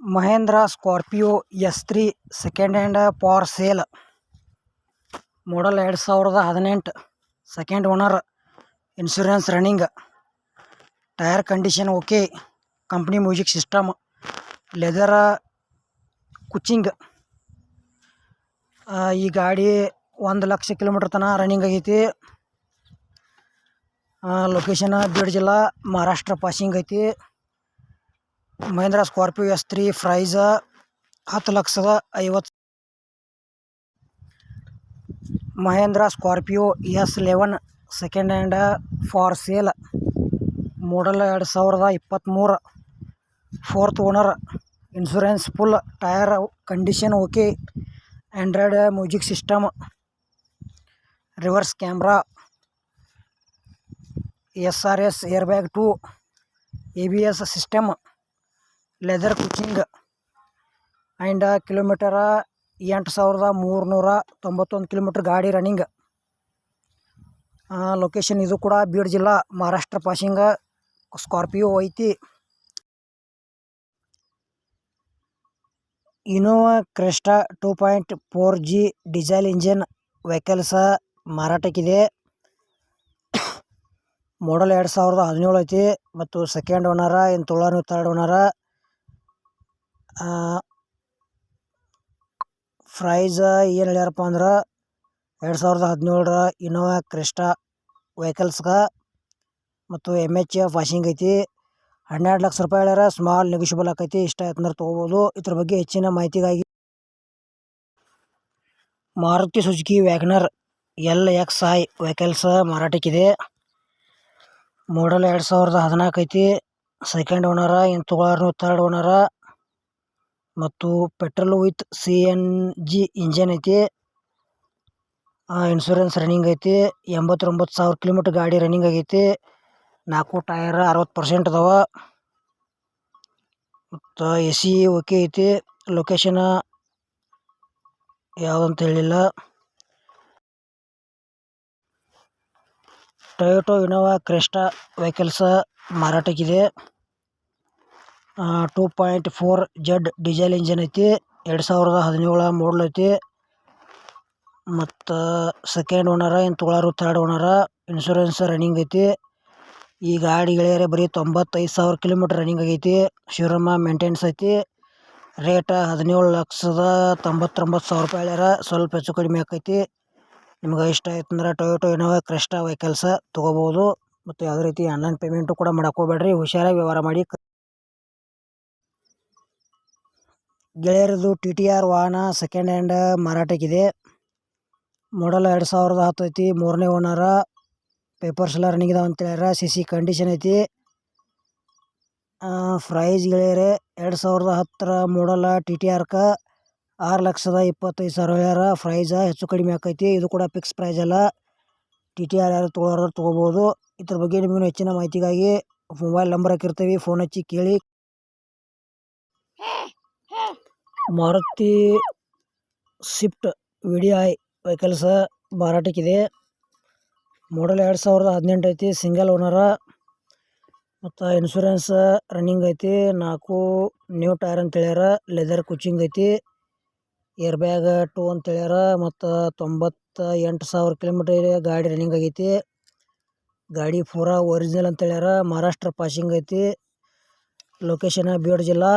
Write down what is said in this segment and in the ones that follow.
Mahendra Scorpio S3 second hand for sale. Model 2018. Second owner. Insurance running. Tyre condition okay. Company music system. Leather cushioning. ಈ ಗಾಡಿ 1,00,000 kilometre ತನಕ running ಆಗೈತಿ. Location Beed ಜಿಲ್ಲಾ, Maharashtra passing ಐತಿ. Mahindra Scorpio S3 price 10,50,000. Mahindra Scorpio S11 second hand for sale. Model 2023. Fourth owner. Insurance full. Tyre condition okay. Android music system. Reverse camera. SRS air bag 2. ABS system. Leather cushioning. And kilometre 8,391 kilometre ಗಾಡಿ running. Location ಇದು ಕೂಡ ಬೀಡ್ ಜಿಲ್ಲಾ, Maharashtra passing. Scorpio ಐತಿ. Innova Crysta 2.4G diesel engine vehicles ಮಾರಾಟಕ್ಕಿದೆ. Model 2017 ಐತಿ ಮತ್ತು second owner. ಇನ್ನು ತೊಗೊಳೋರು ಥರ್ಡ್ ಓನರ. ಪ್ರೈಸ್ ಏನು ಹೇಳ್ಯಾರಪ್ಪ ಅಂದ್ರೆ 2017 ಇನೋವಾ ಕ್ರೆಸ್ಟಾ ವೆಹಿಕಲ್ಸ್ಗೆ ಮತ್ತು MH ಪಾಸಿಂಗ್ ಐತಿ. 12 ಲಕ್ಷ ರೂಪಾಯಿ ಹೇಳ್ಯಾರ. ಸ್ಮಾಲ್ ನೆಗೋಷಿಯಬಲ್ ಆಕೈತಿ. ಇಷ್ಟ ಆಯ್ತು ಅಂದ್ರೆ ತೊಗೋಬೋದು. ಇದ್ರ ಬಗ್ಗೆ ಹೆಚ್ಚಿನ ಮಾಹಿತಿಗಾಗಿ Maruti Suzuki wagon R LXi vehicles ಮಾರಾಟಕ್ಕಿದೆ. ಮಾಡಲ್ 2014 ಐತಿ. Second owner. ಇನ್ನು ತೊಗೊಳೋರು ಥರ್ಡ್ ಓನರ ಮತ್ತು ಪೆಟ್ರೋಲ್ ವಿತ್ CNG ಇಂಜನ್ ಐತಿ. ಇನ್ಶೂರೆನ್ಸ್ ರನ್ನಿಂಗ್ ಐತಿ. 89,000 ಕಿಲೋಮೀಟರ್ ಗಾಡಿ ರನ್ನಿಂಗ್ ಆಗೈತಿ. 4 ಟೈರ್ 60% ಅದಾವ ಮತ್ತು AC ಓಕೆ ಐತಿ. ಲೊಕೇಶನ್ ಯಾವುದಂತ ಹೇಳಿಲ್ಲ. ಟೊಯೋಟೋ ಇನೋವಾ ಕ್ರೆಸ್ಟಾ ವೆಹಿಕಲ್ಸ್ ಮಾರಾಟಕ್ಕಿದೆ. 2.4Z ಡೀಸೆಲ್ ಇಂಜನ್ ಐತಿ. 2017 ಮಾಡಲ್ ಐತಿ ಮತ್ತು ಸೆಕೆಂಡ್ ಓನರ. ಇನ್ನು ತೊಗೊಳೋರು ಥರ್ಡ್ ಓನರ. ಇನ್ಶೂರೆನ್ಸ್ ರನ್ನಿಂಗ್ ಐತಿ. ಈ ಗಾಡಿ ಗೆಳೆಯರೆ ಬರೀ 95,000 ಕಿಲೋಮೀಟರ್ ರನ್ನಿಂಗ್ ಆಗೈತಿ. ಶೋರೂಮ್ ಮೇಂಟೆನೆನ್ಸ್ ಐತಿ. ರೇಟ್ 17,99,000 ರೂಪಾಯಿ ಹೇಳ್ಯಾರ. ಸ್ವಲ್ಪ ಹೆಚ್ಚು ಕಡಿಮೆ ಆಕೈತಿ. ನಿಮ್ಗೆ ಇಷ್ಟ ಆಯ್ತು ಅಂದ್ರೆ ಟೊಯೋಟೋ ಇನೋವಾ ಕ್ರೆಸ್ಟಾ ವೆಹಿಕಲ್ಸ್ ತೊಗೋಬೋದು. ಮತ್ತು ಯಾವುದೇ ರೀತಿ ಆನ್ಲೈನ್ ಪೇಮೆಂಟು ಕೂಡ ಮಾಡೋಕೋಬೇಡ್ರಿ. ಹುಷಾರಾಗಿ ವ್ಯವಹಾರ ಮಾಡಿ. ಗೆಳೆಯರದು TTR ವಾಹನ ಸೆಕೆಂಡ್ ಹ್ಯಾಂಡ್ ಮಾರಾಟಕ್ಕಿದೆ. ಮಾಡಲ್ 2010 ಐತಿ. 3ನೇ ಓನರ. ಪೇಪರ್ಸ್ ಎಲ್ಲ ರನ್ನಿಂಗ್ ಇದಾವೆ ಅಂತ ಹೇಳ್ಯಾರ. CC ಕಂಡೀಷನ್ ಐತಿ. ಪ್ರೈಸ್ ಗೆಳೆಯರೆ 2010 ಮಾಡಲ್ TTRಕ್ಕೆ 6,25,000 ಹೇಳ್ಯಾರ. ಪ್ರೈಸ್ ಹೆಚ್ಚು ಕಡಿಮೆ ಆಕೈತಿ. ಇದು ಕೂಡ ಫಿಕ್ಸ್ ಪ್ರೈಸ್ ಅಲ್ಲ. TTR ಯಾರು ತೊಗೊಳೋರು ತೊಗೋಬೋದು. ಇದ್ರ ಬಗ್ಗೆ ನಿಮಗೂ ಹೆಚ್ಚಿನ ಮಾಹಿತಿಗಾಗಿ ಮೊಬೈಲ್ ನಂಬರ್ ಹಾಕಿರ್ತೀವಿ. ಫೋನ್ ಹಚ್ಚಿ ಕೇಳಿ. ಮಾರುತಿ ಸ್ವಿಫ್ಟ್ VDI ವೆಹಿಕಲ್ಸ್ ಮಾರಾಟಕ್ಕಿದೆ. ಮಾಡಲ್ 2018 ಐತಿ. ಸಿಂಗಲ್ ಓನರ ಮತ್ತು ಇನ್ಶೂರೆನ್ಸ್ ರನ್ನಿಂಗ್ ಐತಿ. 4 ನ್ಯೂ ಟೈರ್ ಅಂತ ಹೇಳ್ಯಾರ. ಲೆದರ್ ಕುಚಿಂಗ್ ಐತಿ. ಏರ್ ಬ್ಯಾಗ್ 2 ಅಂತ ಹೇಳ್ಯಾರ. ಮತ್ತು 98,000 ಕಿಲೋಮೀಟರ್ ಗಾಡಿ ರನ್ನಿಂಗ್ ಆಗೈತಿ. ಗಾಡಿ ಪೂರಾ ಒರಿಜಿನಲ್ ಅಂತ ಹೇಳ್ಯಾರ. ಮಹಾರಾಷ್ಟ್ರ ಪಾಸಿಂಗ್ ಐತಿ. ಲೊಕೇಶನ್ ಬೀಡ್ ಜಿಲ್ಲಾ.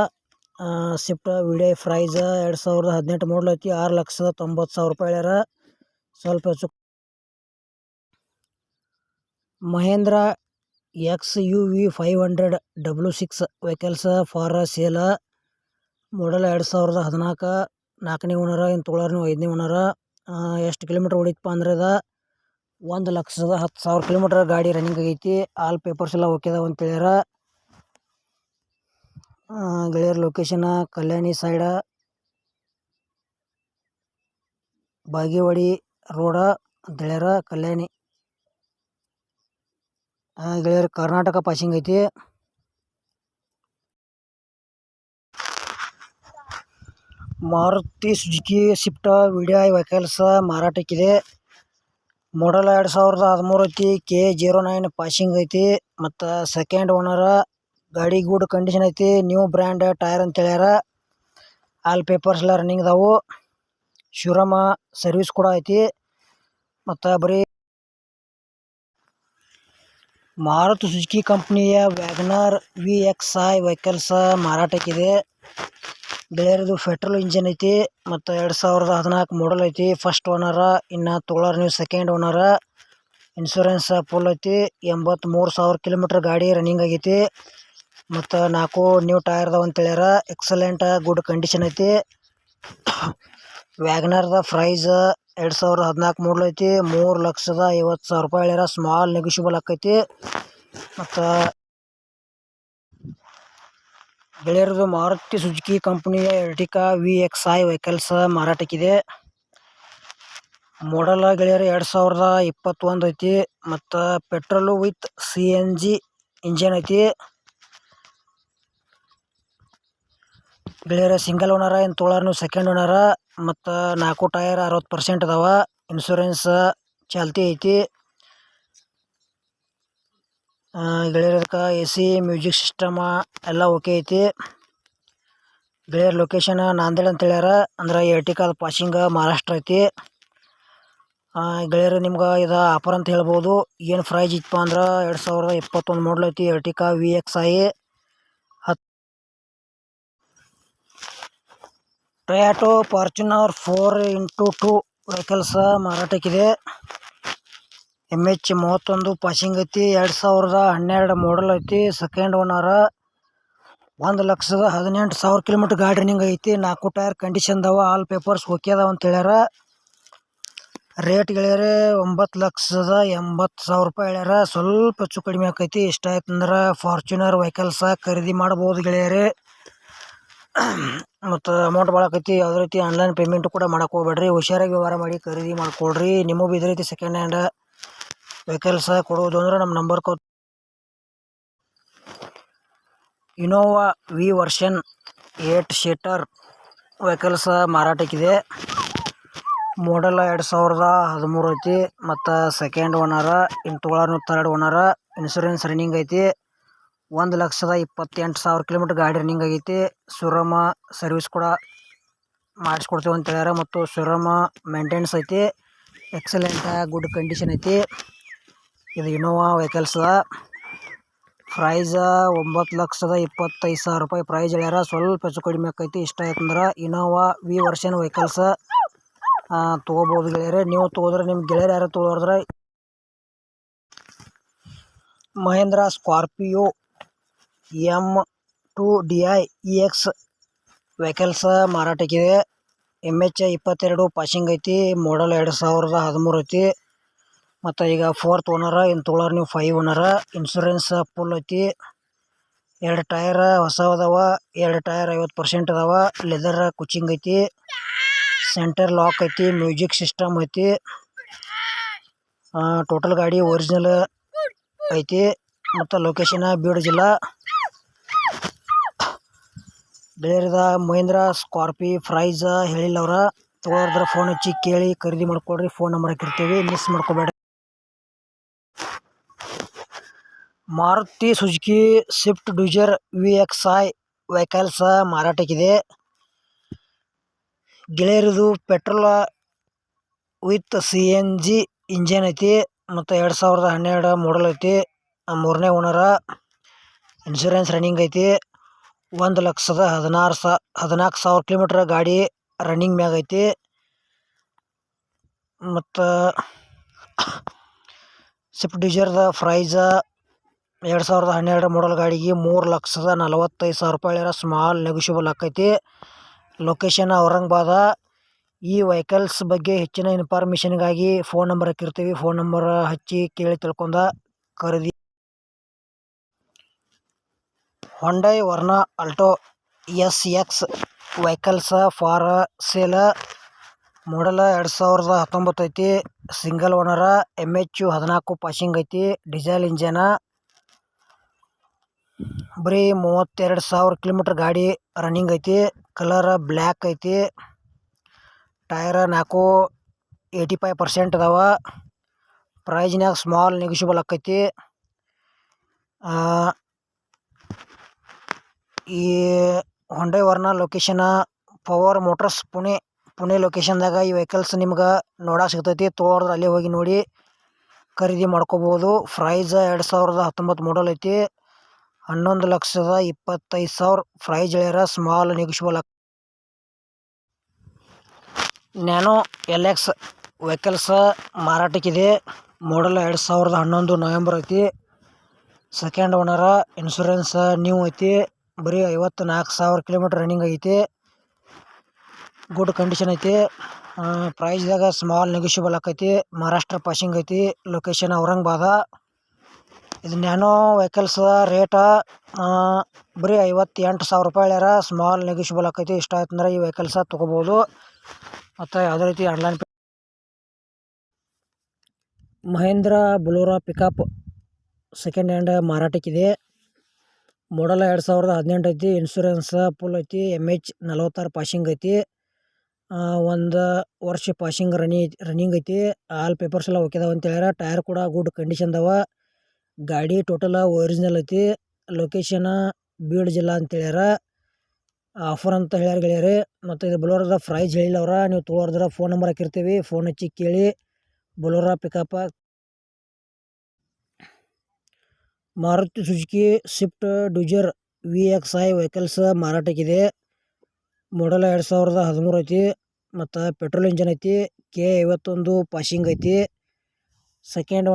ಸ್ವಿಫ್ಟ್ VDI ಪ್ರೈಸ್ 2018 ಮಾಡಲ್ ಐತಿ. 6,90,000 ರೂಪಾಯಿ ಹೇಳ್ಯಾರ. ಸ್ವಲ್ಪ ಹೆಚ್ಚು. Mahindra XUV 500 W6 vehicles for sale. Model 2014. 4ನೇ ಓನರ. ಇನ್ನು ತೊಗೊಳೋರು 5ನೇ ಓನರ. ಎಷ್ಟು ಕಿಲೋಮೀಟರ್ ಹೊಡಿತಪ್ಪ ಅಂದ್ರೆ 1,10,000 ಕಿಲೋಮೀಟರ್ ಗಾಡಿ ರನ್ನಿಂಗ್ ಆಗೈತಿ. ಆಲ್ ಪೇಪರ್ಸ್ ಎಲ್ಲ ಓಕೆ ಅದಾವ ಅಂತ ಹೇಳ್ಯಾರ. ಗೆಳೆಯರ location Kalyani side, Bagewadi road ಅಂತ ಹೇಳ್ಯಾರ. ಕಲ್ಯಾಣಿ ಗೆಳೆಯರ ಕರ್ನಾಟಕ ಪಾಸಿಂಗ್ ಐತಿ. Maruti Suzuki Swift VDI vehicles ಮಾರಾಟಕ್ಕಿದೆ. ಮಾಡಲ್ 2013 ಐತಿ. K09 ಪಾಸಿಂಗ್ ಐತಿ ಮತ್ತು ಸೆಕೆಂಡ್ ಓನರ. ಗಾಡಿ ಗುಡ್ ಕಂಡೀಷನ್ ಐತಿ. ನ್ಯೂ ಬ್ರ್ಯಾಂಡ್ ಟೈರ್ ಅಂತ ಹೇಳ್ಯಾರ. ಆಲ್ ಪೇಪರ್ಸ್ ಎಲ್ಲ ರನ್ನಿಂಗ್ ಅದಾವು. ಶೋರೂಮ ಸರ್ವಿಸ್ ಕೂಡ ಐತಿ. ಮತ್ತು ಬರೀ ಮಾರುತಿ ಸುಜುಕಿ ಕಂಪ್ನಿಯ ವ್ಯಾಗನರ್ VXi ವೆಹಿಕಲ್ಸ್ ಮಾರಾಟಕ್ಕಿದೆ. ಗೆಳೆಯರದು ಪೆಟ್ರೋಲ್ ಇಂಜಿನ್ ಐತಿ ಮತ್ತು 2014 ಮಾಡಲ್ ಐತಿ. First owner. ಇನ್ನು ತೊಗೊಳೋರು ನೀವು ಸೆಕೆಂಡ್ ಓನರ. ಇನ್ಶೂರೆನ್ಸ್ ಫುಲ್ ಐತಿ. 83,000 ಕಿಲೋಮೀಟರ್ ಗಾಡಿ ರನ್ನಿಂಗ್ ಆಗೈತಿ. ಮತ್ತು 4 ನ್ಯೂ ಟೈರ್ ಅದಾವ ಅಂತ ಹೇಳ್ಯಾರ. ಎಕ್ಸಲೆಂಟ್ ಗುಡ್ ಕಂಡೀಷನ್ ಐತಿ. ವ್ಯಾಗನರ್ದ ಪ್ರೈಸ್ 2014 ಮಾಡಲ್ ಐತಿ. 3,50,000 ರೂಪಾಯಿ ಹೇಳ್ಯಾರ. ಸ್ಮಾಲ್ ನೆಗೋಷಿಯಬಲ್ ಆಕೈತಿ. ಮತ್ತು ಗೆಳೆಯರದು ಮಾರುತಿ ಸುಜುಕಿ ಕಂಪನಿಯ ಎರ್ಟಿಕಾ VXi ವೆಹಿಕಲ್ಸ್ ಮಾರಾಟಕ್ಕಿದೆ. ಮಾಡಲ್ ಗೆಳೆಯರು 2021 ಐತಿ. ಮತ್ತು ಪೆಟ್ರೋಲು ವಿತ್ CNG ಇಂಜಿನ್ ಐತಿ. ಗೆಳೆಯರ ಸಿಂಗಲ್ ಓನರ. ಏನು ತೊಗೊಳೋರು ನೀವು ಸೆಕೆಂಡ್ ಓನರ. ಮತ್ತು 4 ಟೈರ್ 60% ಅದಾವ. ಇನ್ಶೂರೆನ್ಸ್ ಚಾಲ್ತಿ ಐತಿ. ಗೆಳೆಯರದಕ್ಕೆ AC ಮ್ಯೂಸಿಕ್ ಸಿಸ್ಟಮ ಎಲ್ಲ ಓಕೆ ಐತಿ. ಗೆಳೆಯರ ಲೊಕೇಶನ್ ನಾಂದೇಡ್ ಅಂತ ಹೇಳ್ಯಾರ. ಅಂದ್ರೆ ಎರ್ಟಿಕಾದ ಪಾಸಿಂಗ್ ಮಹಾರಾಷ್ಟ್ರ ಐತಿ. ಗೆಳೆಯರು ನಿಮ್ಗೆ ಇದು ಆಫರ್ ಅಂತ ಹೇಳ್ಬೋದು. ಏನು ಪ್ರೈಸ್ ಇತ್ತಪ್ಪ ಅಂದ್ರೆ 2021 ಮಾಡಲ್ ಐತಿ. Ertiga VXi. Toyota Fortuner 4x2 vehicles ಮಾರಾಟಕ್ಕಿದೆ. MH 31 ಪಾಸಿಂಗ್ ಐತಿ. 2012 ಮಾಡಲ್ ಐತಿ. Second owner. 1,18,000 ಕಿಲೋಮೀಟರ್ ಗಾಡಿ ರನ್ನಿಂಗ್ ಐತಿ. 4 ಟೈರ್ ಕಂಡೀಷನ್ ಅದಾವ. ಆಲ್ ಪೇಪರ್ಸ್ ಓಕೆ ಅದಾವ ಅಂತ ಹೇಳ್ಯಾರ. ರೇಟ್ ಗೆಳೆಯರೆ 9,80,000 ರೂಪಾಯಿ ಹೇಳ್ಯಾರ. ಸ್ವಲ್ಪ ಹೆಚ್ಚು ಕಡಿಮೆ ಆಕೈತಿ. ಇಷ್ಟ ಆಯ್ತಂದ್ರೆ ಫಾರ್ಚುನರ್ ವೆಹಿಕಲ್ಸ್ ಖರೀದಿ ಮಾಡ್ಬೋದು ಗೆಳೆಯರೆ. ಮತ್ತು ಅಮೌಂಟ್ ಭಾಳ ಆಕೈತಿ. ಯಾವುದೇ ರೀತಿ ಆನ್ಲೈನ್ ಪೇಮೆಂಟ್ ಕೂಡ ಮಾಡಕ್ಕೆ ಹೋಗ್ಬೇಡ್ರಿ. ಹುಷಾರಾಗಿ ವ್ಯವಹಾರ ಮಾಡಿ ಖರೀದಿ ಮಾಡ್ಕೊಳ್ರಿ. ನಿಮಗೂ ಇದೇ ರೀತಿ ಸೆಕೆಂಡ್ ಹ್ಯಾಂಡ್ ವೆಹಿಕಲ್ಸ್ ಕೊಡೋದು ಅಂದ್ರೆ ನಮ್ಮ number Innova V version 8 seater vehicles ಮಾರಾಟಕ್ಕಿದೆ. ಮಾಡಲ್ 2013 ಐತಿ. ಮತ್ತು ಸೆಕೆಂಡ್ ಓನರ. ಇನ್ನು ತೊಗೊಳೋರು ಥರ್ಡ್ ಓನರ. ಇನ್ಶೂರೆನ್ಸ್ ರನ್ನಿಂಗ್ ಐತಿ. 1,28,000 ಕಿಲೋಮೀಟರ್ ಗಾಡಿ ರನ್ನಿಂಗ್ ಆಗೈತಿ. ಶೋರೂಮ ಸರ್ವಿಸ್ ಕೂಡ ಮಾಡಿಸ್ಕೊಡ್ತೇವೆ ಅಂತ ಹೇಳ್ಯಾರ. ಮತ್ತು ಶೋರೂಮ ಮೇಂಟೆನೆನ್ಸ್ ಐತಿ. ಎಕ್ಸಲೆಂಟ್ ಗುಡ್ ಕಂಡೀಷನ್ ಐತಿ. ಇದು ಇನೋವಾ ವೆಹಿಕಲ್ಸ್. ಪ್ರೈಸ್ 9,25,000 ರೂಪಾಯಿ ಪ್ರೈಸ್ ಹೇಳ್ಯಾರ. ಸ್ವಲ್ಪ ಹೆಚ್ಚು ಕಡಿಮೆ ಆಕೈತಿ. ಇಷ್ಟ ಆಯ್ತಂದ್ರೆ ಇನೋವಾ V ವರ್ಷನ್ ವೆಹಿಕಲ್ಸ್ ತೊಗೋಬೋದು ಗೆಳೆಯರೆ. ನೀವು ತೊಗೋದ್ರೆ ನಿಮ್ಮ ಗೆಳೆಯರು ಯಾರು ತೊಗೊಳೋದ್ರೆ Mahindra Scorpio M2DI EX vehicles ಮಾರಾಟಕ್ಕಿದೆ. MH 22 ಪಾಸಿಂಗ್ ಐತಿ. ಮಾಡಲ್ 2013 ಐತಿ. ಮತ್ತು ಈಗ 4th ಓನರ. ಇನ್ನು ತೊಗೊಳೋರು ನೀವು 5 ಓನರ. ಇನ್ಶೂರೆನ್ಸ್ ಫುಲ್ ಐತಿ. 2 ಟೈರ್ ಹೊಸ ಅದಾವ. 2 ಟೈರ್ 50% ಅದಾವ. ಲೆದರ್ ಕುಚಿಂಗ್ ಐತಿ. ಸೆಂಟರ್ ಲಾಕ್ ಐತಿ. ಮ್ಯೂಸಿಕ್ ಸಿಸ್ಟಮ್ ಐತಿ. ಟೋಟಲ್ ಗಾಡಿ ಒರಿಜಿನಲ್ ಐತಿ. ಮತ್ತು ಲೊಕೇಶನ್ ಬೀಡ್ ಜಿಲ್ಲಾ. ಗೆಳೆಯರದ ಮಹೇಂದ್ರ ಸ್ಕಾರ್ಪಿ ಪ್ರೈಸ್ ಹೇಳಿಲ್ಲ ಅವ್ರ. ತೊಗೊಳೋದ್ರ ಫೋನ್ ಹಚ್ಚಿ ಕೇಳಿ ಖರೀದಿ ಮಾಡ್ಕೊಡ್ರಿ. ಫೋನ್ ನಂಬರ್ ಹಾಕಿರ್ತೀವಿ, ಮಿಸ್ ಮಾಡ್ಕೋಬೇಡ. Maruti Suzuki Swift Dzire VXi vehicles ಮಾರಾಟಕ್ಕಿದೆ. ಗೆಳೆಯರದು ಪೆಟ್ರೋಲ್ ವಿತ್ CNG ಇಂಜಿನ್ ಐತಿ. ಮತ್ತು 2012 ಮಾಡಲ್ ಐತಿ. 3ನೇ ಓನರ. ಇನ್ಶೂರೆನ್ಸ್ ರನ್ನಿಂಗ್ ಐತಿ. 1,14,000 ಕಿಲೋಮೀಟರ್ ಗಾಡಿ ರನ್ನಿಂಗ್ ಮ್ಯಾಗ ಐತಿ. ಮತ್ತು ಸ್ವಿಫ್ಟ್ ಡಿಸೈರ್ದ ಪ್ರೈಸ್ 2012 ಮಾಡಲ್ ಗಾಡಿಗೆ 3,45,000 ರೂಪಾಯಿ ಹೇಳ್ಯಾರ. ಸ್ಮಾಲ್ ನೆಗೋಷಿಯಬಲ್ ಆಕೈತಿ. ಲೊಕೇಶನ್ ಔರಂಗಾಬಾದ. ಈ ವೆಹಿಕಲ್ಸ್ ಬಗ್ಗೆ ಹೆಚ್ಚಿನ ಇನ್ಫಾರ್ಮೇಷನ್ಗಾಗಿ ಫೋನ್ ನಂಬರ್ ಹಾಕಿರ್ತೀವಿ. ಫೋನ್ ನಂಬರ್ ಹಚ್ಚಿ ಕೇಳಿ ತಿಳ್ಕೊಂಡ ಖರೀದಿ. Hyundai Verna Alto SX vehicles for sale. Model 2019 ಐತಿ. Single owner. MH 14 ಪಾಸಿಂಗ್ ಐತಿ. Diesel engine. ಬರೀ 32,000 ಕಿಲೋಮೀಟರ್ ಗಾಡಿ ರನ್ನಿಂಗ್ ಐತಿ. ಕಲರ್ ಬ್ಲ್ಯಾಕ್ ಐತಿ. ಟೈರ್ 4 85% ಅದಾವ. ಪ್ರೈಜ್ನಾಗ ಸ್ಮಾಲ್ ನೆಗೋಷಿಯಬಲ್ ಆಕೈತಿ. ಈ Hyundai Verna location power motors Pune ಲೊಕೇಶನ್ದಾಗ ಈ ವೆಹಿಕಲ್ಸ್ ನಿಮ್ಗೆ ನೋಡಕ್ಕೆ ಸಿಗ್ತೈತಿ. ತೊಗೊಳೋದ್ರೆ ಅಲ್ಲೇ ಹೋಗಿ ನೋಡಿ ಖರೀದಿ ಮಾಡ್ಕೋಬೋದು. ಪ್ರೈಸ್ 2019 ಮಾಡಲ್ ಐತಿ. 11,25,000 ಪ್ರೈಸ್ ಹೇಳ್ಯಾರ. Small negotiable. Nano LX vehicles ಮಾರಾಟಕ್ಕಿದೆ. ಮಾಡಲ್ 2011 ನವೆಂಬರ್ ಐತಿ. Second owner. ಇನ್ಶೂರೆನ್ಸ್ ನ್ಯೂ ಐತಿ. ಬರೀ 54,000 ಕಿಲೋಮೀಟ್ರ್ ರನ್ನಿಂಗ್ ಐತಿ. ಗುಡ್ ಕಂಡೀಷನ್ ಐತಿ. ಪ್ರೈಸ್ದಾಗ ಸ್ಮಾಲ್ ನೆಗೋಷಿಯಬಲ್ ಆಕೈತಿ. ಮಹಾರಾಷ್ಟ್ರ ಪಾಸಿಂಗ್ ಐತಿ. ಲೊಕೇಶನ್ ಔರಂಗಾಬಾದ. ಇದು ನ್ಯಾನೋ ವೆಹಿಕಲ್ಸ್ ರೇಟ ಬರೀ 58,000 ರೂಪಾಯಿ ಹೇಳ್ಯಾರ. ಸ್ಮಾಲ್ ನೆಗೋಷಿಯಬಲ್ ಆಕೈತಿ. ಇಷ್ಟ ಆಯ್ತು ಅಂದ್ರೆ ಈ ವೆಹಿಕಲ್ಸ ತೊಗೋಬೋದು. ಮತ್ತು ಯಾವುದೇ ರೀತಿ online Mahindra Bolero pickup second hand ಮಾರಾಟಕ್ಕಿದೆ. ಮಾಡಲ್ 2018 ಐತಿ. ಇನ್ಶೂರೆನ್ಸ್ ಫುಲ್ ಐತಿ. MH 46 ಪಾಸಿಂಗ್ ಐತಿ. 1 ವರ್ಷ ಪಾಸಿಂಗ್ ರನ್ನಿಂಗ್ ಐತಿ. ಆಲ್ ಪೇಪರ್ಸ್ ಎಲ್ಲ ಓಕೆ ಅದಾವ ಅಂತ ಹೇಳ್ಯಾರ. ಟೈರ್ ಕೂಡ ಗುಡ್ ಕಂಡೀಷನ್ ಅದಾವ. ಗಾಡಿ ಟೋಟಲ್ ಒರಿಜಿನಲ್ ಐತಿ. ಲೊಕೇಶನ್ ಬೀಡ್ ಜಿಲ್ಲಾ ಅಂತ ಹೇಳ್ಯಾರ. ಆಫರ್ ಅಂತ ಹೇಳ್ಯಾರ ಗೆಳೆಯರಿ. ಮತ್ತು ಇದು ಬೊಲೊರೋದ ಪ್ರೈಸ್ ಹೇಳಿಲ್ಲ ಅವ್ರ. ನೀವು ತೊಗೊಳೋದ್ರ ಫೋನ್ ನಂಬರ್ ಹಾಕಿರ್ತೀವಿ. ಫೋನ್ ಹಚ್ಚಿ ಕೇಳಿ. Bolero pickup. Maruti Suzuki Swift Dzire VXi vehicles ಮಾರಾಟಕ್ಕಿದೆ. ಮಾಡಲ್ 2013 ಐತಿ. ಮತ್ತು ಪೆಟ್ರೋಲ್ ಇಂಜನ್ ಐತಿ. K51 ಪಾಸಿಂಗ್ ಐತಿ. ಸೆಕೆಂಡ್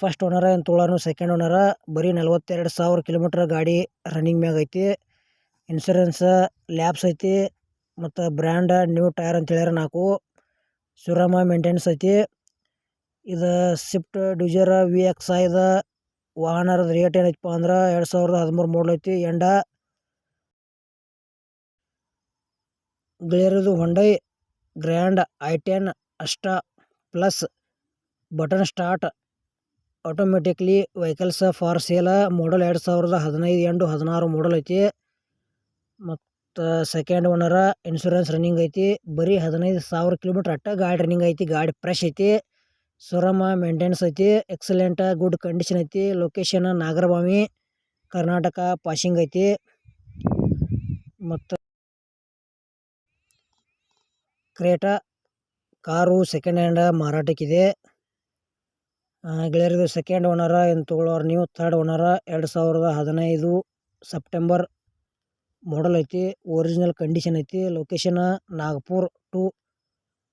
ಫಸ್ಟ್ ಓನರ ಏನು ತೊಗೊಳೋನು ಸೆಕೆಂಡ್ ಓನರ. ಬರೀ 42,000 ಕಿಲೋಮೀಟ್ರ್ ಗಾಡಿ ರನ್ನಿಂಗ್ ಮ್ಯಾಗ ಐತಿ. ಇನ್ಶೂರೆನ್ಸ್ ಲ್ಯಾಬ್ಸ್ ಐತಿ. ಮತ್ತು ಬ್ರ್ಯಾಂಡ್ ನ್ಯೂ ಟೈರ್ ಅಂತ ಹೇಳ್ಯಾರ 4. ಸುರಮ ಮೇಂಟೆನೆನ್ಸ್ ಐತಿ. ಇದು ಸ್ವಿಫ್ಟ್ ಡಿಸೈರ್ VXi ವಾಹನದ ರೇಟ್ ಏನೈತಪ್ಪ ಅಂದ್ರೆ 2013 ಮಾಡಲ್ ಐತಿ. ಗೆಳೆಯರದು ಹೊಂಡೈ ಗ್ರ್ಯಾಂಡ್ i10 ಅಷ್ಟಾ plus button start automatically vehicles for sale. Model 2015 16 model ಐತಿ. ಮತ್ತು ಸೆಕೆಂಡ್ ಓನರ. ಇನ್ಶೂರೆನ್ಸ್ ರನ್ನಿಂಗ್ ಐತಿ. ಬರೀ 15,000 ಕಿಲೋಮೀಟ್ರ್ ಅಟ್ಟ ಗಾಡಿ ರನ್ನಿಂಗ್ ಐತಿ. ಗಾಡಿ ಫ್ರೆಶ್ ಐತಿ. ಶೋರೂಮ್ ಮೇಂಟೆನೆನ್ಸ್ ಐತಿ. ಎಕ್ಸಲೆಂಟ್ ಗುಡ್ ಕಂಡೀಷನ್ ಐತಿ. ಲೊಕೇಶನ್ ನಾಗರಬಾವಿ ಕರ್ನಾಟಕ ಪಾಸಿಂಗ್ ಐತಿ. ಮತ್ತು ಕ್ರೇಟಾ ಕಾರು ಸೆಕೆಂಡ್ ಹ್ಯಾಂಡ್ ಮಾರಾಟಕ್ಕಿದೆ. ಗೆಳೆಯರಿದು ಸೆಕೆಂಡ್ ಓನರ ಏನು ತೊಗೊಳೋರು ನೀವು. Third owner. 2015 ಸೆಪ್ಟೆಂಬರ್ ಮಾಡಲ್ ಐತಿ. ಒರಿಜಿನಲ್ ಕಂಡೀಷನ್ ಐತಿ. ಲೊಕೇಶನ್ ನಾಗಪುರ್ ಟು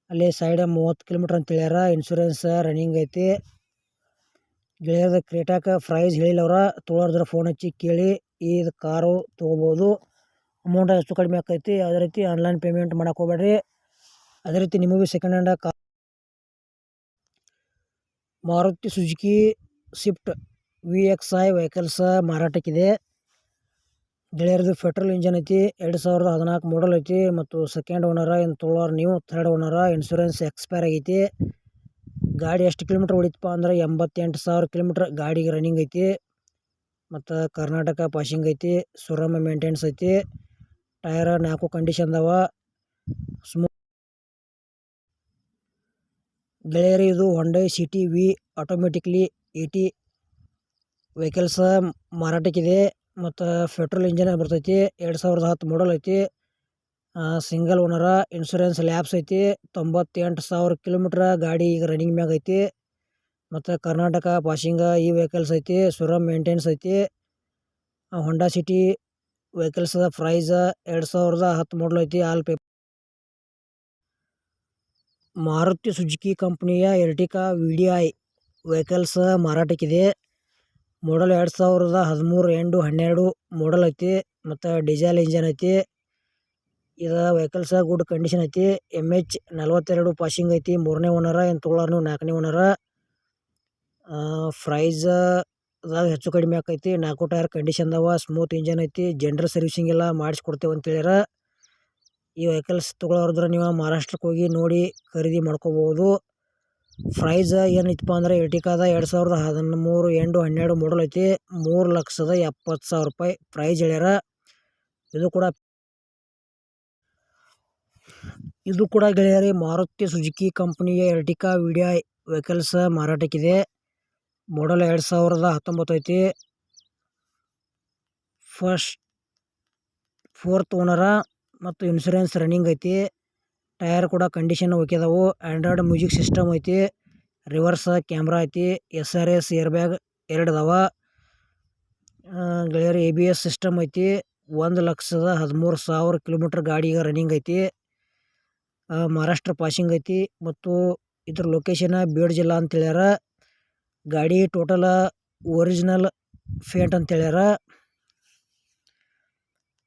ಅಲ್ಲಿ ಸೈಡ್ 30 ಕಿಲೋಮೀಟ್ರ್ ಅಂತ ಹೇಳ್ಯಾರ. ಇನ್ಶೂರೆನ್ಸ್ ರನ್ನಿಂಗ್ ಐತಿ. ಗೆಳೆಯರದ ಕ್ರೇಟಾಕ ಪ್ರೈಸ್ ಹೇಳಿಲ್ಲ ಅವ್ರ. ತೊಗೊಳೋದ್ರ ಫೋನ್ ಹಚ್ಚಿ ಕೇಳಿ ಇದು ಕಾರು ತೊಗೋಬೋದು. ಅಮೌಂಟ್ ಹೆಚ್ಚು ಕಡಿಮೆ ಆಕೈತಿ. ಯಾವುದೇ ರೀತಿ ಆನ್ಲೈನ್ ಪೇಮೆಂಟ್ ಮಾಡಕ್ಕೆ ಹೋಗ್ಬೇಡ್ರಿ. ಅದೇ ರೀತಿ ನಿಮಗೂ second hand Maruti Suzuki Swift VXi vehicles ಮಾರಾಟಕ್ಕಿದೆ. ಗೆಳೆಯರದು ಪೆಟ್ರೋಲ್ ಇಂಜನ್ ಐತಿ. 2014 ಮಾಡಲ್ ಐತಿ. ಮತ್ತು ಸೆಕೆಂಡ್ ಓನರ ಏನು ತೊಗೊಳೋರು ನೀವು. Third owner. ಇನ್ಶೂರೆನ್ಸ್ ಎಕ್ಸ್ಪೈರ್ ಆಗೈತಿ. ಗಾಡಿ ಎಷ್ಟು ಕಿಲೋಮೀಟ್ರ್ ಹೊಡಿತಪ್ಪ ಅಂದ್ರೆ 88,000 ಕಿಲೋಮೀಟ್ರ್ ಗಾಡಿಗೆ ರನ್ನಿಂಗ್ ಐತಿ. ಮತ್ತು ಕರ್ನಾಟಕ ಪಾಸಿಂಗ್ ಐತಿ. ಶೋರೂಮ್ ಮೇಂಟೆನೆನ್ಸ್ ಐತಿ. ಟೈರ್ 4 ಕಂಡೀಷನ್ ಅದಾವ. ಗೆಳೆಯರಿ ಇದು Hyundai City V automatically 80 vehicles ಮಾರಾಟಕ್ಕಿದೆ. ಮತ್ತು ಪೆಟ್ರೋಲ್ ಇಂಜನ್ ಬರ್ತೈತಿ. 2010 ಮಾಡಲ್ ಐತಿ. ಸಿಂಗಲ್ ಓನರ. ಇನ್ಶೂರೆನ್ಸ್ ಲ್ಯಾಬ್ಸ್ ಐತಿ. 98,000 ಕಿಲೋಮೀಟ್ರ್ ಗಾಡಿ ಈಗ ರನ್ನಿಂಗ್ ಮ್ಯಾಗ ಐತಿ. ಮತ್ತು ಕರ್ನಾಟಕ ಪಾಸಿಂಗ್ ಈ ವೆಹಿಕಲ್ಸ್ ಐತಿ. ಶೋರೂಮ್ ಮೇಂಟೆನೆನ್ಸ್ ಐತಿ. Honda City vehicles price 2010 model ಐತಿ. All paper. ಮಾರುತಿ ಸುಜುಕಿ ಕಂಪನಿಯ ಎರ್ಟಿಕಾ VDI ವೆಹಿಕಲ್ಸ್ ಮಾರಾಟಕ್ಕಿದೆ. ಮಾಡಲ್ 2013 ಎಂಡು 12 ಮಾಡಲ್ ಐತಿ. ಮತ್ತು ಡೀಸೆಲ್ ಇಂಜನ್ ಐತಿ. ಇದು ವೆಹಿಕಲ್ಸ್ ಗುಡ್ ಕಂಡೀಷನ್ ಐತಿ. MH 42 ಪಾಸಿಂಗ್ ಐತಿ. 3ನೇ ಓನರ. ಏನು ತೊಗೊಳೋರು 4ನೇ ಓನರ. ಪ್ರೈಸ್ ಹೆಚ್ಚು ಕಡಿಮೆ ಆಕೈತಿ. 4 ಟೈರ್ ಕಂಡೀಷನ್ ಅದಾವ. ಸ್ಮೂತ್ ಇಂಜನ್ ಐತಿ. ಜನರಲ್ ಸರ್ವಿಸಿಂಗ್ ಎಲ್ಲ ಮಾಡಿಸ್ಕೊಡ್ತೇವೆ ಅಂತ ಹೇಳ್ಯಾರ. ಈ ವೆಹಿಕಲ್ಸ್ ತೊಗೊಳೋರಿದ್ರೆ ನೀವು ಮಹಾರಾಷ್ಟ್ರಕ್ಕೆ ಹೋಗಿ ನೋಡಿ ಖರೀದಿ ಮಾಡ್ಕೋಬೋದು. ಪ್ರೈಸ್ ಏನೈತಪ್ಪ ಅಂದ್ರೆ ಎರ್ಟಿಕಾದ 2013 ಎಂಡು 12 ಮಾಡಲ್ ಐತಿ. 3,70,000 ರೂಪಾಯಿ ಪ್ರೈಸ್ ಹೇಳ್ಯಾರ. ಇದು ಕೂಡ ಗೆಳೆಯರಿ ಮಾರುತಿ ಸುಜುಕಿ ಕಂಪನಿಯ ಎರ್ಟಿಕಾ VDI ವೆಹಿಕಲ್ಸ್ ಮಾರಾಟಕ್ಕಿದೆ. ಮಾಡಲ್ 2019 ಐತಿ. ಫೋರ್ತ್ ಓನರ. ಮತ್ತು ಇನ್ಶೂರೆನ್ಸ್ ರನ್ನಿಂಗ್ ಐತಿ. ಟೈರ್ ಕೂಡ ಕಂಡೀಷನ್ ಓಕೆ ಅದಾವು. ಆಂಡ್ರಾಯ್ಡ್ ಮ್ಯೂಸಿಕ್ ಸಿಸ್ಟಮ್ ಐತಿ. ರಿವರ್ಸ್ ಕ್ಯಾಮ್ರಾ ಐತಿ. SRS ಏರ್ ಬ್ಯಾಗ್ 2 ಅದಾವ. ಗೆಳೆಯರು ABS ಸಿಸ್ಟಮ್ ಐತಿ. 1,13,000 ಕಿಲೋಮೀಟರ್ ಗಾಡಿ ಈಗ ರನ್ನಿಂಗ್ ಐತಿ. ಮಹಾರಾಷ್ಟ್ರ ಪಾಸಿಂಗ್ ಐತಿ. ಮತ್ತು ಇದ್ರ ಲೊಕೇಶನ್ ಬೀಡ್ ಜಿಲ್ಲಾ ಅಂತ ಹೇಳ್ಯಾರ. ಗಾಡಿ ಟೋಟಲ್ ಒರಿಜಿನಲ್ ಫೇಂಟ್ ಅಂತ ಹೇಳ್ಯಾರ.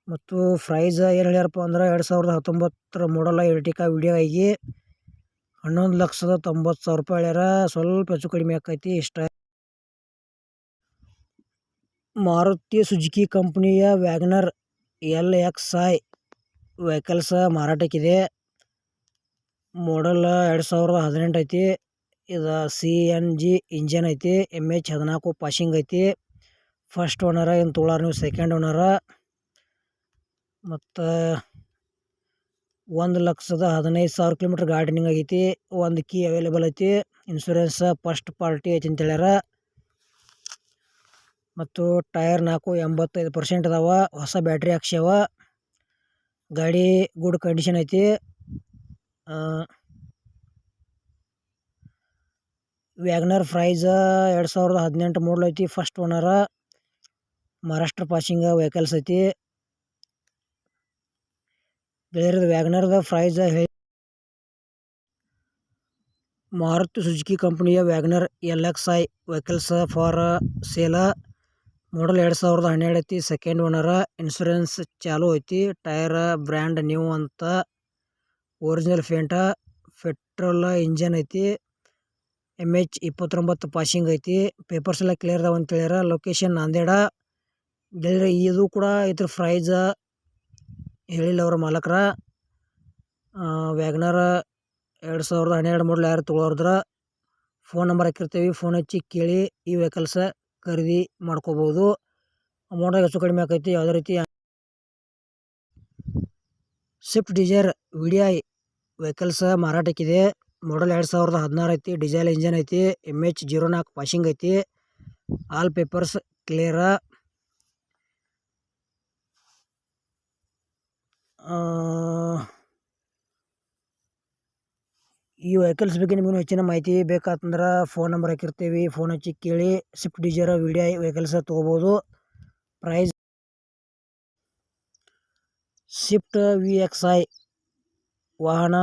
ಮತ್ತು ಪ್ರೈಸ್ ಏನು ಹೇಳ್ಯಾರಪ್ಪ ಅಂದ್ರೆ 2019 ಮಾಡಲ್ ಎರ್ಟಿಗಾ ವಿಡಿಐಗೆ 11,90,000 ರೂಪಾಯಿ ಹೇಳ್ಯಾರ. ಸ್ವಲ್ಪ ಹೆಚ್ಚು ಕಡಿಮೆ ಆಕೈತಿ ಇಷ್ಟ. ಮಾರುತಿ ಸುಜುಕಿ ಕಂಪನಿಯ ವ್ಯಾಗನರ್ LXi ವೆಹಿಕಲ್ಸ್ ಮಾರಾಟಕ್ಕಿದೆ. ಮಾಡಲ್ 2018 ಐತಿ. ಇದು CNG ಇಂಜನ್ ಐತಿ. MH14 ಪಾಸಿಂಗ್ ಐತಿ. ಫಸ್ಟ್ ಓನರ ಏನು ತೊಗೊಳಾರ ನೀವು ಸೆಕೆಂಡ್ ಓನರ. ಮತ್ತು 1,15,000 ಕಿಲೋಮೀಟರ್ ಗಾಡಿ ರನ್ನಿಂಗ್ ಆಗೈತಿ. ಒಂದು ಕೀ ಅವೈಲೇಬಲ್ ಐತಿ. ಇನ್ಶೂರೆನ್ಸ್ ಫಸ್ಟ್ ಪಾರ್ಟಿ ಐತಿ ಅಂತ ಹೇಳ್ಯಾರ. ಮತ್ತು ಟೈರ್ 85% ಅದಾವ. ಹೊಸ ಬ್ಯಾಟ್ರಿ ಹಾಕ್ಸ್ಯಾವ. ಗಾಡಿ ಗುಡ್ ಕಂಡೀಷನ್ ಐತಿ. ವ್ಯಾಗನರ್ ಪ್ರೈಸ್ 2018 ಮಾಡಲ್ ಐತಿ. First owner. Maharashtra passing vehicles ಐತಿ. ಬೇರೆ ವ್ಯಾಗನರ್ದ ಪ್ರೈಸ್ ಮಾರುತಿ ಸುಜುಕಿ ಕಂಪನಿಯ WagonR LXi vehicles for sale. Model 2012 ಐತಿ. Second owner. ಇನ್ಶೂರೆನ್ಸ್ ಚಾಲು ಐತಿ. ಟೈರ್ ಬ್ರ್ಯಾಂಡ್ ನ್ಯೂ ಅಂತ. Original paint. ಪೆಟ್ರೋಲ್ ಇಂಜನ್ ಐತಿ. MH19 ಪಾಸಿಂಗ್ ಐತಿ. ಪೇಪರ್ಸ್ ಎಲ್ಲ ಕ್ಲಿಯರ್ ಅದಾವ ಅಂತ ಹೇಳ್ಯಾರ. ಲೊಕೇಶನ್ ನಾಂದೇಡ. ಗೆಳೆಯರೆ ಇದು ಕೂಡ ಇದ್ರ ಪ್ರೈಸ್ ಹೇಳಿಲ್ಲ ಅವರ ಮಾಲಕರ. ವ್ಯಾಗನರ್ 2012 ಮಾಡಲ್ ಯಾರು ತೊಗೊಳೋದ್ರ ಫೋನ್ ನಂಬರ್ ಹಾಕಿರ್ತೀವಿ. ಫೋನ್ ಹಚ್ಚಿ ಕೇಳಿ ಈ ವೆಹಿಕಲ್ಸ್ ಖರೀದಿ ಮಾಡ್ಕೋಬೋದು. ಅಮೌಂಟಾಗ ಹೆಚ್ಚು ಕಡಿಮೆ ಆಕೈತಿ. ಯಾವುದೇ ರೀತಿ ಸ್ವಿಫ್ಟ್ ಡಿಸೈರ್ VDI ವೆಹಿಕಲ್ಸ್ ಮಾರಾಟಕ್ಕಿದೆ. ಮಾಡಲ್ 2016 ಐತಿ. ಡೀಸೆಲ್ ಇಂಜನ್ ಐತಿ. MH04 ಪಾಸಿಂಗ್ ಐತಿ. All papers clear. ಈ ವೆಹಿಕಲ್ಸ್ ಬಗ್ಗೆ ನಿಮಗೂ ಹೆಚ್ಚಿನ ಮಾಹಿತಿ ಬೇಕಾತಂದ್ರೆ ಫೋನ್ ನಂಬರ್ ಹಾಕಿರ್ತೀವಿ. ಫೋನ್ ಹಚ್ಚಿ ಕೇಳಿ ಸ್ವಿಫ್ಟ್ ಡಿಸೈರ್ VDI ವೆಹಿಕಲ್ಸ್ ತೊಗೋಬೋದು. ಪ್ರೈಸ್ ಸ್ವಿಫ್ಟ್ VXi ವಾಹನ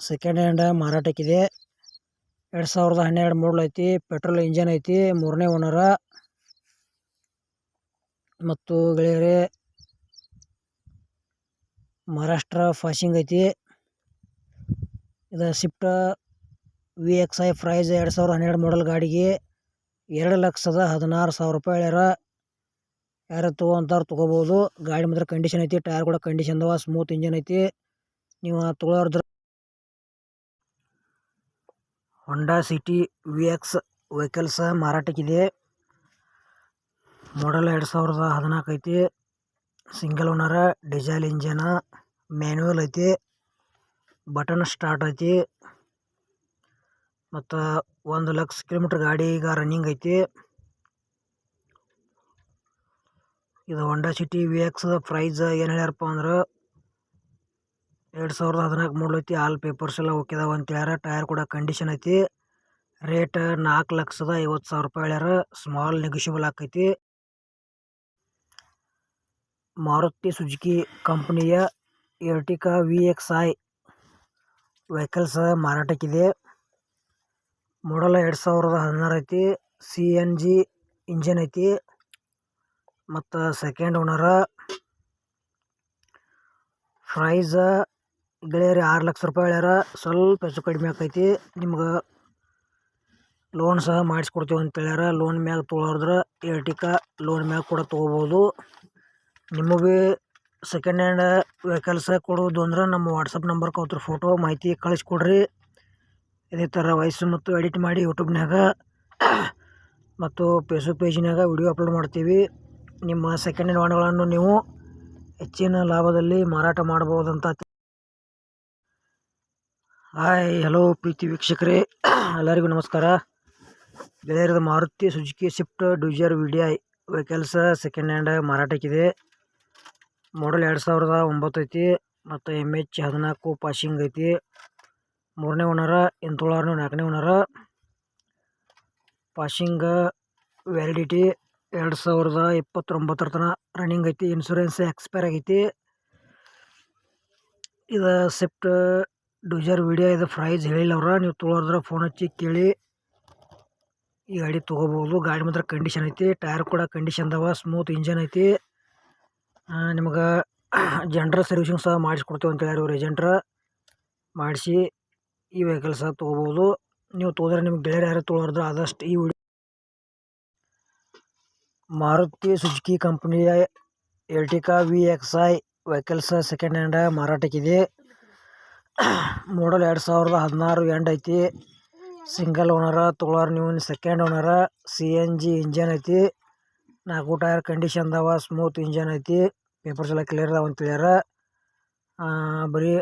ಸೆಕೆಂಡ್ ಹ್ಯಾಂಡ್ ಮಾರಾಟಕ್ಕಿದೆ. 2012 ಮಾಡಲ್ ಐತಿ. ಪೆಟ್ರೋಲ್ ಇಂಜನ್ ಐತಿ. 3ನೇ ಓನರ. ಮತ್ತು ಗೆಳೆಯರೆ ಮಹಾರಾಷ್ಟ್ರ ಪಾಸಿಂಗ್ ಐತಿ. ಇದು ಸ್ವಿಫ್ಟ್ VXi ಪ್ರೈಸ್ 2012 ಮಾಡಲ್ ಗಾಡಿಗೆ 2,16,000 ರೂಪಾಯಿ ಹೇಳ್ಯಾರ. ಯಾರು ತೊಗೊಂತಾರ ತೊಗೋಬೋದು. ಗಾಡಿ ಮಾತ್ರ ಕಂಡೀಷನ್ ಐತಿ. ಟೈರ್ ಕೂಡ ಕಂಡೀಷನ್ ಅದಾವ. ಸ್ಮೂತ್ ಇಂಜನ್ ಐತಿ. ನೀವು ತೊಗೊಳೋದ್ರ ಹೊಂಡಾ ಸಿಟಿ VX ವೆಹಿಕಲ್ಸ್ ಮಾರಾಟಕ್ಕಿದೆ. ಮಾಡಲ್ 2014 ಐತಿ. Single owner. Diesel engine. Manual ಐತಿ. ಬಟನ್ ಸ್ಟಾರ್ಟ್ ಐತಿ. ಮತ್ತು 1,00,000 ಕಿಲೋಮೀಟರ್ ಗಾಡಿ ಈಗ ರನ್ನಿಂಗ್ ಐತಿ. ಇದು ಹೊಂಡಾ ಸಿಟಿ VX ಪ್ರೈಸ್ ಏನು ಹೇಳ್ಯಾರಪ್ಪ ಅಂದ್ರೆ 2014 ಮಾಡಲ್ ಐತಿ. ಆಲ್ ಪೇಪರ್ಸ್ ಎಲ್ಲ ಓಕೆ ಅದಾವ ಅಂತ ಹೇಳ್ಯಾರ. ಟೈರ್ ಕೂಡ ಕಂಡೀಷನ್ ಐತಿ. ರೇಟ್ 4,50,000 ರೂಪಾಯಿ ಹೇಳ್ಯಾರ. ಸ್ಮಾಲ್ ನೆಗೋಷಿಯಬಲ್ ಆಕೈತಿ. ಮಾರುತಿ ಸುಜುಕಿ ಕಂಪನಿಯ ಎರ್ಟಿಗಾ VXi ವೆಹಿಕಲ್ಸ್ ಮಾರಾಟಕ್ಕಿದೆ. ಮಾಡಲ್ 2016 ಐತಿ. CNG ಇಂಜನ್ ಐತಿ. ಮತ್ತು ಸೆಕೆಂಡ್ ಓನರ. ಪ್ರೈಸ್ ಗೆಳೆಯರಿ 6,00,000 ರೂಪಾಯಿ ಹೇಳ್ಯಾರ. ಸ್ವಲ್ಪ ಹೆಚ್ಚು ಕಡಿಮೆ ಆಕೈತಿ. ನಿಮ್ಗೆ ಲೋನ್ ಸಹ ಮಾಡಿಸ್ಕೊಡ್ತೀವಿ ಅಂತ ಹೇಳ್ಯಾರ. ಲೋನ್ ಮ್ಯಾಗ ತೊಗೊಳೋದ್ರ ಎರ್ಟಿಗಾ ಲೋನ್ ಮ್ಯಾಗ ಕೂಡ ತೊಗೋಬೋದು. ನಿಮಗೆ ಸೆಕೆಂಡ್ ಹ್ಯಾಂಡ್ ವೆಹಿಕಲ್ಸ್ ಕೊಡೋದು ಅಂದ್ರೆ ನಮ್ಮ ವಾಟ್ಸಪ್ ನಂಬರ್ಗೆ ಅವ್ರ ಫೋಟೋ ಮಾಹಿತಿ ಕಳಿಸ್ಕೊಡ್ರಿ. ಇದೇ ಥರ ವಾಯ್ಸ್ ಮತ್ತು ಎಡಿಟ್ ಮಾಡಿ ಯೂಟ್ಯೂಬ್ನಾಗ ಮತ್ತು ಫೇಸ್ಬುಕ್ ಪೇಜ್ನಾಗ ವಿಡಿಯೋ ಅಪ್ಲೋಡ್ ಮಾಡ್ತೀವಿ. ನಿಮ್ಮ ಸೆಕೆಂಡ್ ಹ್ಯಾಂಡ್ ವಾಹನಗಳನ್ನು ನೀವು ಹೆಚ್ಚಿನ ಲಾಭದಲ್ಲಿ ಮಾರಾಟ ಮಾಡ್ಬೋದಂತ. ಹಾಯ್ ಹಲೋ ಪ್ರೀತಿ ವೀಕ್ಷಕರೇ, ಎಲ್ಲರಿಗೂ ನಮಸ್ಕಾರ. ಗೆಳೆಯರದ Maruti Suzuki Swift Dzire VDI vehicles second hand ಮಾರಾಟಕ್ಕಿದೆ. ಮಾಡಲ್ 2009 ಐತಿ. ಮತ್ತು MH14 ಪಾಸಿಂಗ್ ಐತಿ. 3ನೇ ಓನರ. ಇಂತೋಳಾರ್ನು 4ನೇ ಓನರ. ಪಾಸಿಂಗ್ ವ್ಯಾಲಿಡಿಟಿ 2029 ತನಕ ರನ್ನಿಂಗ್ ಐತಿ. ಇನ್ಶೂರೆನ್ಸ್ ಎಕ್ಸ್ಪೈರ್ ಆಗೈತಿ. ಇದು ಸ್ವಿಫ್ಟ್ ಡಿಸೈರ್ ವಿಡಿಯೋ. ಇದು ಪ್ರೈಸ್ ಹೇಳಿಲ್ಲ ಅವ್ರ. ನೀವು ತೊಗೊಳೋದ್ರ ಫೋನ್ ಹಚ್ಚಿ ಕೇಳಿ ಈ ಗಾಡಿ ತೊಗೋಬೋದು. ಗಾಡಿ ಮಾತ್ರ ಕಂಡೀಷನ್ ಐತಿ. ಟೈರ್ ಕೂಡ ಕಂಡೀಷನ್ ಅದಾವ. ಸ್ಮೂತ್ ಇಂಜನ್ ಐತಿ. ನಿಮ್ಗೆ ಜನರಲ್ ಸರ್ವಿಸಿಂಗ್ ಸಹ ಮಾಡಿಸ್ಕೊಡ್ತೇವೆ ಅಂತ ಹೇಳ್ಯಾರ ಇವ್ರು ಏಜೆಂಟ್ರ. ಮಾಡಿಸಿ ಈ ವೆಹಿಕಲ್ ಸಹ ತೊಗೋಬೋದು. ನೀವು ತೊಗೊಂಡ್ರೆ ನಿಮ್ಗೆ ಗೆಳೆಯರು ಯಾರು ತೊಗೊಳೋದ್ರ ಆದಷ್ಟು ಈ ವಿಡಿಯೋ ಮಾರುತಿ ಸುಜುಕಿ ಕಂಪನಿಯ Ertiga VXi vehicles second hand ಮಾರಾಟಕ್ಕಿದೆ. ಮಾಡಲ್ 2016 ಎಂಡ್ ಐತಿ. Single owner. ತೊಗೊಳೋರು ನೀವು ಸೆಕೆಂಡ್ ಓನರ. CNG ಇಂಜನ್ ಐತಿ. 4 ಟೈರ್ ಕಂಡೀಷನ್ ಅದಾವ. ಸ್ಮೂತ್ ಇಂಜನ್ ಐತಿ. ಪೇಪರ್ಸ್ ಎಲ್ಲ ಕ್ಲಿಯರ್ ಅದಾವ ಅಂತ ಹೇಳ್ಯಾರ. ಬರೀ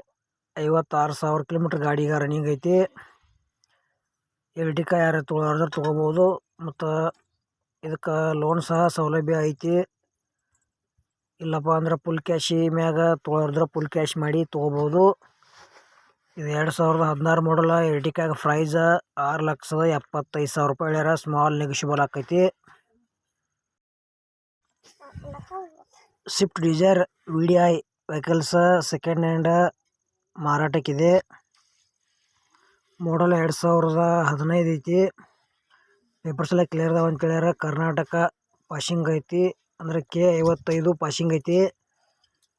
56,000 ಕಿಲೋಮೀಟ್ರ್ ಗಾಡಿ ಈಗ ರನ್ನಿಂಗ್ ಐತಿ. ಎರ್ಟಿಗಾ ಯಾರು ತೊಗೊಳೋದ್ರ ತೊಗೋಬೋದು. ಮತ್ತು ಇದಕ್ಕೆ ಲೋನ್ ಸಹ ಸೌಲಭ್ಯ ಐತಿ. ಇಲ್ಲಪ್ಪ ಅಂದ್ರೆ ಫುಲ್ ಕ್ಯಾಶ್ ಮ್ಯಾಗ ತೊಗೊಳೋದ್ರ ಫುಲ್ ಕ್ಯಾಶ್ ಮಾಡಿ ತೊಗೋಬೋದು. ಇದು 2016 ಮಾಡಲ. ಎರ್ಟಿಗಾಗ ಪ್ರೈಸ್ 6,75,000 ರೂಪಾಯಿ ಹೇಳ್ಯಾರ. ಸ್ಮಾಲ್ ನೆಗೋಷಿಯಬಲ್ ಆಕೈತಿ. Swift Dzire VDI vehicles second hand ಮಾರಾಟಕ್ಕಿದೆ. ಮಾಡಲ್ 2015 ಐತಿ. ಪೇಪರ್ಸ್ ಎಲ್ಲ ಕ್ಲಿಯರ್ ಅದಾವ ಅಂತ ಹೇಳ್ಯಾರ. ಕರ್ನಾಟಕ ಪಾಸಿಂಗ್ ಐತಿ. ಅಂದ್ರೆ K55 ಪಾಸಿಂಗ್ ಐತಿ.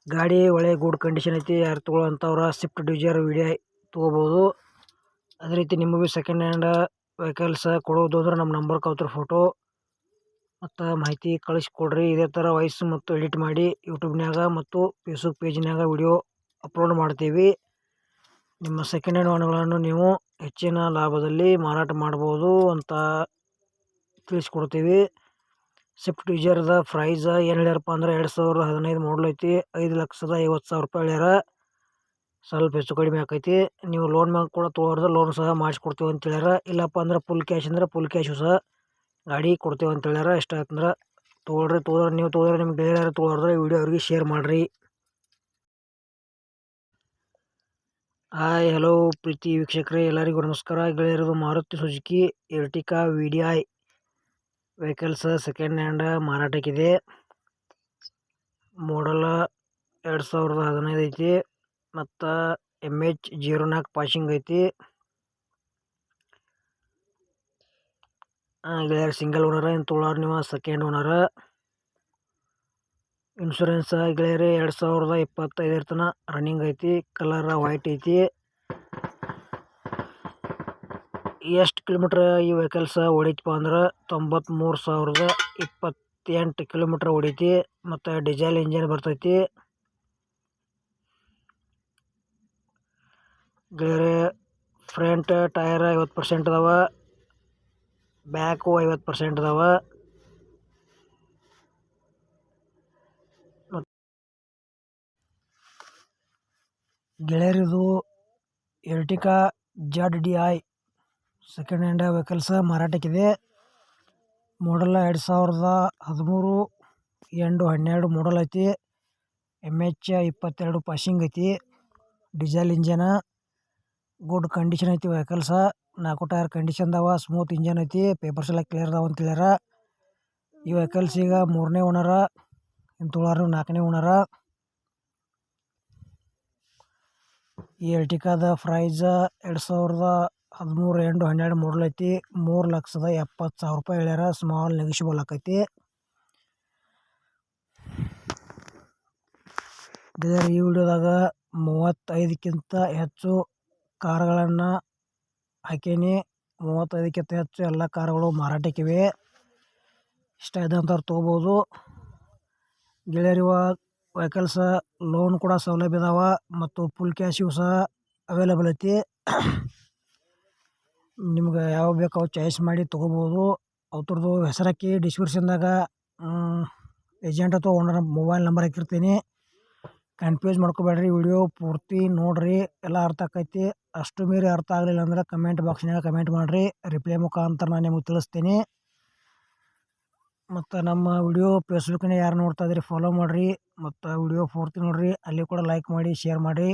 ಗಾಡಿ ಒಳ್ಳೆ ಗುಡ್ ಕಂಡೀಷನ್ ಐತಿ. ಯಾರು ತೊಗೊಳ್ಳೋಂಥವ್ರ ಸ್ವಿಫ್ಟ್ ಡಿಸೈರ್ VDI ತೊಗೋಬೋದು. ಅದೇ ರೀತಿ ನಿಮಗೆ ಸೆಕೆಂಡ್ ಹ್ಯಾಂಡ್ ವೆಹಿಕಲ್ಸ್ ಕೊಡೋದು ಅಂದ್ರೆ ನಮ್ಮ ನಂಬರ್ಗೆ ಅವತ್ರ ಫೋಟೋ ಮತ್ತು ಮಾಹಿತಿ ಕಳಿಸ್ಕೊಡ್ರಿ. ಇದೇ ಥರ ವಾಯ್ಸ್ ಮತ್ತು ಎಡಿಟ್ ಮಾಡಿ ಯೂಟ್ಯೂಬ್ನಾಗ ಮತ್ತು ಫೇಸ್ಬುಕ್ ಪೇಜ್ನಾಗ ವಿಡಿಯೋ ಅಪ್ಲೋಡ್ ಮಾಡ್ತೀವಿ. ನಿಮ್ಮ ಸೆಕೆಂಡ್ ಹ್ಯಾಂಡ್ ವಾಹನಗಳನ್ನು ನೀವು ಹೆಚ್ಚಿನ ಲಾಭದಲ್ಲಿ ಮಾರಾಟ ಮಾಡ್ಬೋದು ಅಂತ ತಿಳಿಸ್ಕೊಡ್ತೀವಿ. ಸ್ವಿಫ್ಟ್ ಡಿಸೈರ್ದ ಪ್ರೈಸ್ ಏನು ಹೇಳ್ಯಾರಪ್ಪ ಅಂದ್ರೆ 2015 ಮಾಡಲ್ ಐತಿ. 5,50,000 ರೂಪಾಯಿ ಹೇಳ್ಯಾರ. ಸ್ವಲ್ಪ ಹೆಚ್ಚು ಕಡಿಮೆ ಆಕೈತಿ. ನೀವು ಲೋನ್ ಮ್ಯಾಗ ಕೂಡ ತೊಗೊಳೋದ್ರ ಲೋನ್ ಸಹ ಮಾಡಿಸ್ಕೊಡ್ತೀವಿ ಅಂತ ಹೇಳ್ಯಾರ. ಇಲ್ಲಪ್ಪ ಅಂದ್ರೆ ಫುಲ್ ಕ್ಯಾಶ್ ಅಂದ್ರೆ ಫುಲ್ ಕ್ಯಾಶು ಸಹ ಗಾಡಿ ಕೊಡ್ತೇವೆ ಅಂತ ಹೇಳ್ಯಾರ. ಇಷ್ಟ ಆಯ್ತಂದ್ರೆ ತೊಗೊಳ್ರಿ. ನೀವು ತೊಗೊಳ್ರೆ ನಿಮ್ಗೆ ಬೇರೆ ಯಾರು ತೊಗೊಳೋದ್ರೆ ವಿಡಿಯೋ ಅವ್ರಿಗೆ ಶೇರ್ ಮಾಡಿರಿ. ಹಾಯ್ ಹಲೋ ಪ್ರೀತಿ ವೀಕ್ಷಕರೇ, ಎಲ್ಲರಿಗೂ ನಮಸ್ಕಾರ. ಗೆಳೆಯರದು Maruti Suzuki Ertiga VDI vehicles second hand ಮಾರಾಟಕ್ಕಿದೆ. ಮಾಡಲ್ 2015 ಐತಿ. ಮತ್ತು MH04 ಪಾಸಿಂಗ್ ಐತಿ. ಗೆಳೆಯರು ಸಿಂಗಲ್ ಓನರ. ಏನು ತೊಗೊಳೋರು ನೀವು ಸೆಕೆಂಡ್ ಓನರ. ಇನ್ಶೂರೆನ್ಸ್ ಗೆಳೆಯರೇ 2025 ತನಕ ರನ್ನಿಂಗ್ ಐತಿ. ಕಲರ್ ವೈಟ್ ಐತಿ. ಎಷ್ಟು ಕಿಲೋಮೀಟ್ರ್ ಈ ವೆಹಿಕಲ್ಸ್ ಹೊಡೀತಪ್ಪ ಅಂದ್ರೆ 93,028 ಕಿಲೋಮೀಟ್ರ್ ಹೊಡೀತಿ. ಮತ್ತು ಡೀಸೆಲ್ ಇಂಜನ್ ಬರ್ತೈತಿ. ಗೆಳೆಯರೇ ಫ್ರಂಟ್ ಟೈರ್ 50% ಅದಾವ. ಬ್ಯಾಕು 50% ಅದಾವ. ಗೆಳೆಯರಿದು Ertiga ZDI second hand vehicles ಮಾರಾಟಕ್ಕಿದೆ. ಮಾಡಲ್ 2013 ಎಂಡು 12 ಮಾಡಲ್ ಐತಿ. MH22 ಪಾಸಿಂಗ್ ಐತಿ. ಡೀಸೆಲ್ ಇಂಜನ್ ಗುಡ್ ಕಂಡೀಷನ್ ಐತಿ. ವೆಹಿಕಲ್ಸ್ 4 ಟೈರ್ ಕಂಡೀಷನ್ ಅದಾವ. ಸ್ಮೂತ್ ಇಂಜನ್ ಐತಿ. ಪೇಪರ್ಸ್ ಎಲ್ಲ ಕ್ಲಿಯರ್ ಅದಾವ ಅಂತ ಹೇಳ್ಯಾರ. ಈ ವೆಹಿಕಲ್ಸ್ ಈಗ 3ನೇ ಓನರ. ಇನ್ನು ತೊಗೊಳೋರು 4ನೇ ಓನರ. ಈ ಎರ್ಟಿಗಾದ ಪ್ರೈಸ್ 2013 ಎಂಡು 12 ಮಾಡಲ್ ಐತಿ. 3,70,000 ರೂಪಾಯಿ ಹೇಳ್ಯಾರ. ಸ್ಮಾಲ್ ನೆಗೋಷಿಯಬಲ್ ಆಕೈತಿ. ಈ ವಿಡಿಯೋದಾಗ 35ಕ್ಕಿಂತ ಹೆಚ್ಚು ಕಾರುಗಳನ್ನು ಹಾಕೀನಿ. 35ಕ್ಕಿಂತ ಹೆಚ್ಚು ಎಲ್ಲ ಕಾರುಗಳು ಮಾರಾಟಕ್ಕಿವೆ. ಇಷ್ಟ ಇದ್ದಂಥವ್ರು ತೊಗೋಬೋದು. ಗೆಳೆಯರಿವ ವೆಹಿಕಲ್ಸ್ ಲೋನ್ ಕೂಡ ಸೌಲಭ್ಯ ಅದಾವ. ಮತ್ತು ಫುಲ್ ಕ್ಯಾಶು ಸಹ ಅವೈಲೇಬಲ್ ಐತಿ. ನಿಮ್ಗೆ ಯಾವ ಬೇಕು ಅವು ಚಾಯ್ಸ್ ಮಾಡಿ ತೊಗೋಬೋದು. ಅವ್ರದ್ದು ಹೆಸರು ಹಾಕಿ ಡಿಸ್ಕ್ರಿಪ್ಷನ್ದಾಗ ಏಜೆಂಟ್ ಅಥವಾ ಓನರ್ ಮೊಬೈಲ್ ನಂಬರ್ ಹಾಕಿರ್ತೀನಿ. ಕನ್ಫ್ಯೂಸ್ ಮಾಡ್ಕೋಬೇಡ್ರಿ. ವಿಡಿಯೋ ಪೂರ್ತಿ ನೋಡಿರಿ. ಎಲ್ಲ ಅರ್ಥ ಆಕೈತಿ. ಅಷ್ಟು ಮೀರಿ ಅರ್ಥ ಆಗಲಿಲ್ಲ ಅಂದ್ರೆ ಕಮೆಂಟ್ ಬಾಕ್ಸ್ನಾಗ ಕಮೆಂಟ್ ಮಾಡಿರಿ. ರಿಪ್ಲೈ ಮುಖಾಂತರ ನಾನು ನಿಮಗೆ ತಿಳಿಸ್ತೀನಿ. ಮತ್ತು ನಮ್ಮ ವಿಡಿಯೋ ಫೇಸ್ಬುಕ್ನ ಯಾರು ನೋಡ್ತಾ ಇದ್ರಿ ಫಾಲೋ ಮಾಡಿರಿ, ಮತ್ತು ವಿಡಿಯೋ ಪೂರ್ತಿ ನೋಡಿರಿ, ಅಲ್ಲಿ ಕೂಡ ಲೈಕ್ ಮಾಡಿ ಶೇರ್ ಮಾಡಿ.